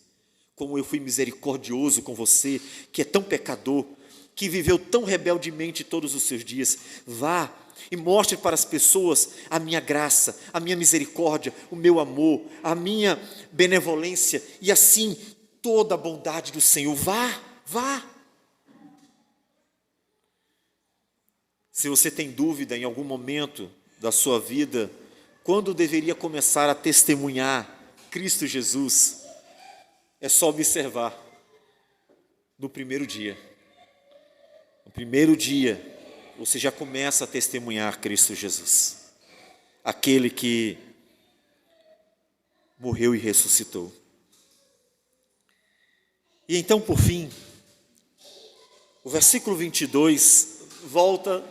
[SPEAKER 1] Como eu fui misericordioso com você, que é tão pecador, que viveu tão rebeldemente todos os seus dias. Vá e mostre para as pessoas a minha graça, a minha misericórdia, o meu amor, a minha benevolência e assim toda a bondade do Senhor. Vá. Se você tem dúvida em algum momento da sua vida, quando deveria começar a testemunhar Cristo Jesus, é só observar no primeiro dia. No primeiro dia, você já começa a testemunhar Cristo Jesus, aquele que morreu e ressuscitou. E então, por fim, o versículo 22 volta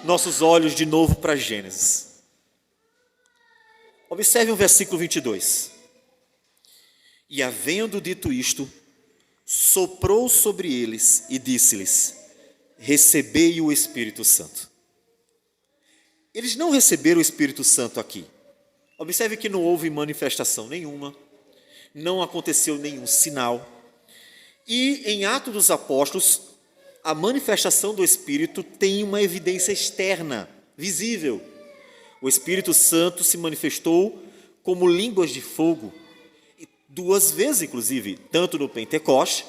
[SPEAKER 1] nossos olhos de novo para Gênesis. Observe o versículo 22. E havendo dito isto, soprou sobre eles e disse-lhes: recebei o Espírito Santo. Eles não receberam o Espírito Santo aqui. Observe que não houve manifestação nenhuma, não aconteceu nenhum sinal. E em Atos dos Apóstolos, a manifestação do Espírito tem uma evidência externa, visível. O Espírito Santo se manifestou como línguas de fogo, 2 vezes inclusive, tanto no Pentecoste,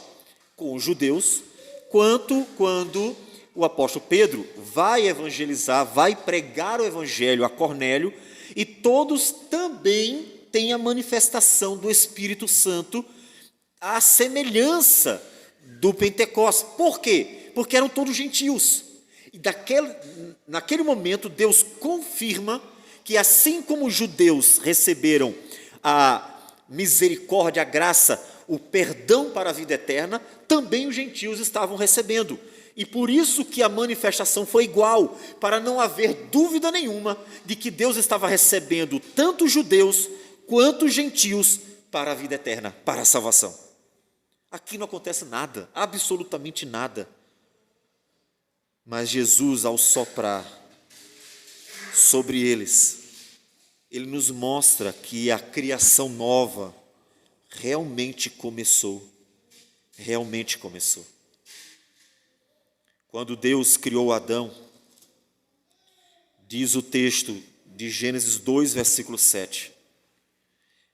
[SPEAKER 1] com os judeus, quanto quando o apóstolo Pedro vai evangelizar, vai pregar o evangelho a Cornélio, e todos também têm a manifestação do Espírito Santo, à semelhança do Pentecostes. Por quê? Porque eram todos gentios. E naquele momento, Deus confirma que assim como os judeus receberam a misericórdia, a graça, o perdão para a vida eterna, também os gentios estavam recebendo. E por isso que a manifestação foi igual, para não haver dúvida nenhuma de que Deus estava recebendo tanto os judeus quanto os gentios para a vida eterna, para a salvação. Aqui não acontece nada, absolutamente nada. Mas Jesus, ao soprar sobre eles, ele nos mostra que a criação nova realmente começou. Realmente começou. Quando Deus criou Adão, diz o texto de Gênesis 2, versículo 7.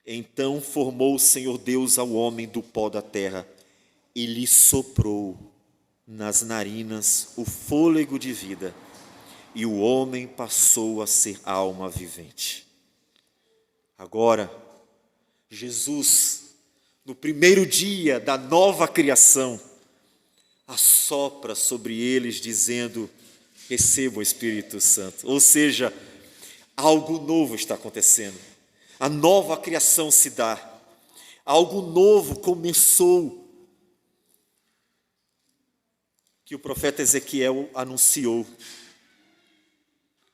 [SPEAKER 1] Então formou o Senhor Deus ao homem do pó da terra e lhe soprou nas narinas o fôlego de vida, e o homem passou a ser alma vivente. Agora, Jesus, no primeiro dia da nova criação, assopra sobre eles dizendo: receba o Espírito Santo. Ou seja, algo novo está acontecendo. A nova criação se dá. Algo novo começou. Que o profeta Ezequiel anunciou.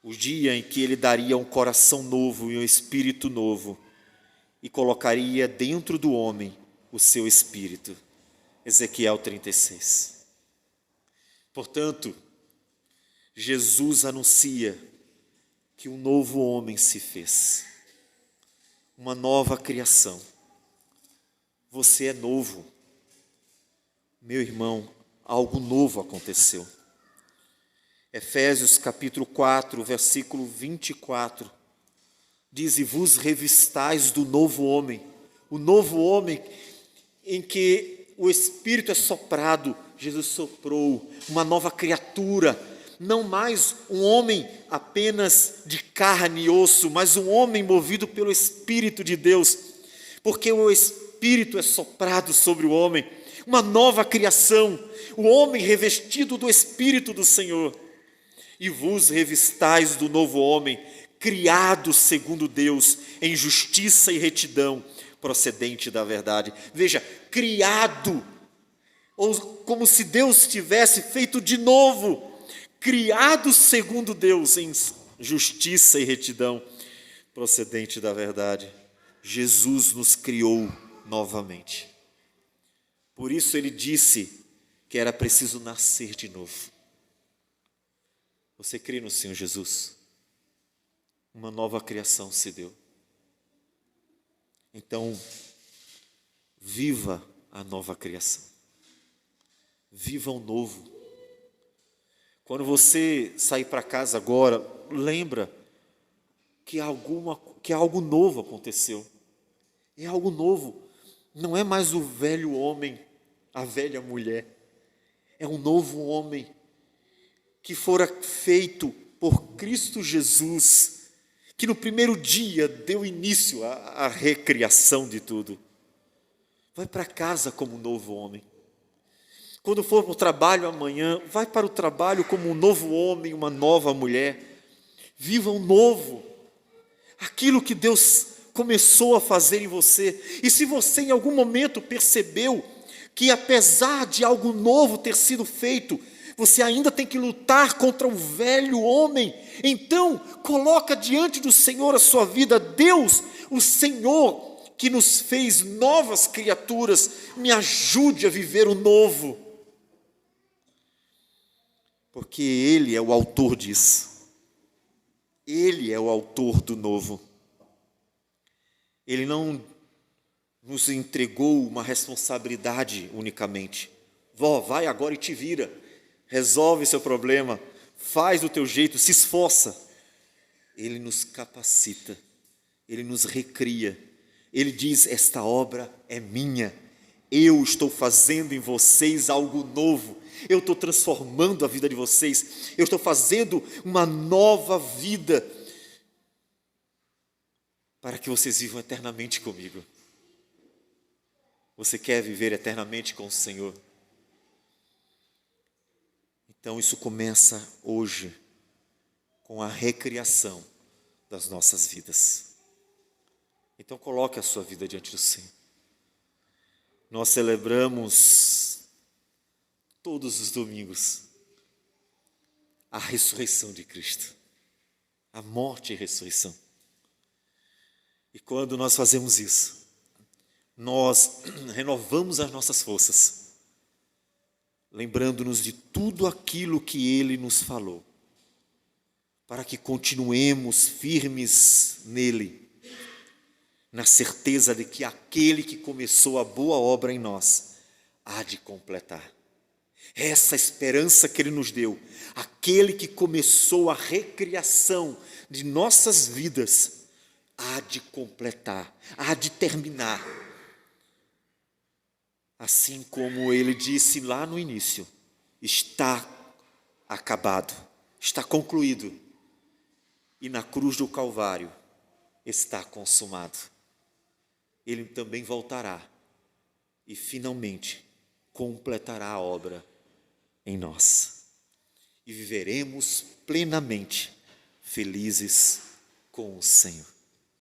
[SPEAKER 1] O dia em que ele daria um coração novo e um espírito novo e colocaria dentro do homem o seu espírito. Ezequiel 36. Portanto, Jesus anuncia que um novo homem se fez, uma nova criação. Você é novo, meu irmão, algo novo aconteceu. Efésios capítulo 4, versículo 24, diz: e vos revistais do novo homem, o novo homem em que o Espírito é soprado. Jesus soprou uma nova criatura, não mais um homem apenas de carne e osso, mas um homem movido pelo Espírito de Deus, porque o Espírito é soprado sobre o homem, uma nova criação, o homem revestido do Espírito do Senhor. E vos revistais do novo homem, criado segundo Deus, em justiça e retidão, procedente da verdade. Veja, criado, ou como se Deus tivesse feito de novo, criado segundo Deus, em justiça e retidão, procedente da verdade. Jesus nos criou novamente. Por isso ele disse que era preciso nascer de novo. Você crê no Senhor Jesus? Uma nova criação se deu. Então, viva a nova criação. Viva o novo. Quando você sair para casa agora, lembra que algo novo aconteceu. É algo novo. Não é mais o velho homem, a velha mulher. É um novo homem que fora feito por Cristo Jesus, que no primeiro dia deu início à recriação de tudo. Vai para casa como um novo homem. Quando for para o trabalho amanhã, vai para o trabalho como um novo homem, uma nova mulher. Viva o novo. Aquilo que Deus começou a fazer em você. E se você em algum momento percebeu que apesar de algo novo ter sido feito, você ainda tem que lutar contra o velho homem, então coloca diante do Senhor a sua vida. Deus, o Senhor que nos fez novas criaturas, me ajude a viver o novo, porque Ele é o autor disso. Ele é o autor do novo. Ele não nos entregou uma responsabilidade unicamente. Vó, vai agora e te vira, resolve seu problema, faz do teu jeito, se esforça. Ele nos capacita, Ele nos recria. Ele diz: esta obra é minha, eu estou fazendo em vocês algo novo, eu estou transformando a vida de vocês, eu estou fazendo uma nova vida, para que vocês vivam eternamente comigo. Você quer viver eternamente com o Senhor? Então isso começa hoje, com a recriação das nossas vidas. Então coloque a sua vida diante do Senhor. Nós celebramos todos os domingos a ressurreição de Cristo, a morte e ressurreição. E quando nós fazemos isso, nós renovamos as nossas forças, lembrando-nos de tudo aquilo que Ele nos falou, para que continuemos firmes nele, na certeza de que aquele que começou a boa obra em nós há de completar. Essa esperança que Ele nos deu, aquele que começou a recriação de nossas vidas, há de completar, há de terminar. Assim como Ele disse lá no início, está acabado, está concluído. E na cruz do Calvário está consumado. Ele também voltará e finalmente completará a obra em nós. E viveremos plenamente felizes com o Senhor.